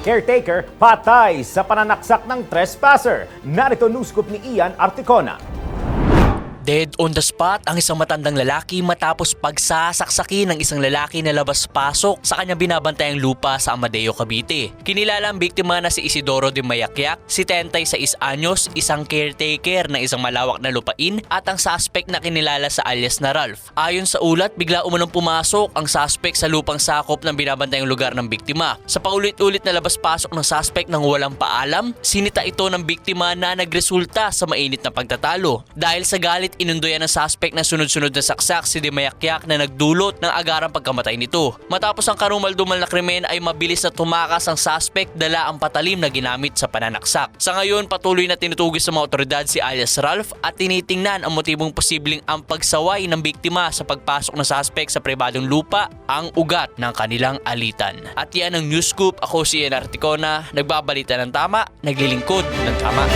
caretaker patay sa pananaksak ng trespasser. Narito news scoop ni Ian Articona. Dead on the spot ang isang matandang lalaki matapos pagsasaksakin ng isang lalaki na labas-pasok sa kanyang binabantayang lupa sa Amadeo, Cavite. Kinilala ang biktima na si Isidoro de Mayakyak, 76 anyos, isang caretaker ng isang malawak na lupain at ang suspect na kinilala sa alias na Ralph. Ayon sa ulat, bigla umunong pumasok ang suspect sa lupang sakop ng binabantayang lugar ng biktima. Sa paulit-ulit na labas-pasok ng suspect nang walang paalam, sinita ito ng biktima na nagresulta sa mainit na pagtatalo. Dahil sa galit, inunduyan ng suspect na sunod-sunod na saksak si de Mayakyak na nagdulot ng agarang pagkamatay nito. Matapos ang karumal-dumal na krimen ay mabilis na tumakas ang suspect dala ang patalim na ginamit sa pananaksak. Sa ngayon, patuloy na tinutugis sa mga otoridad si alias Ralph at tinitingnan ang motibong posibleng ang pagsaway ng biktima sa pagpasok ng suspect sa pribadong lupa, ang ugat ng kanilang alitan. At yan ang news scoop. Ako si Ian Articona, nagbabalita ng tama, naglilingkod ng tama.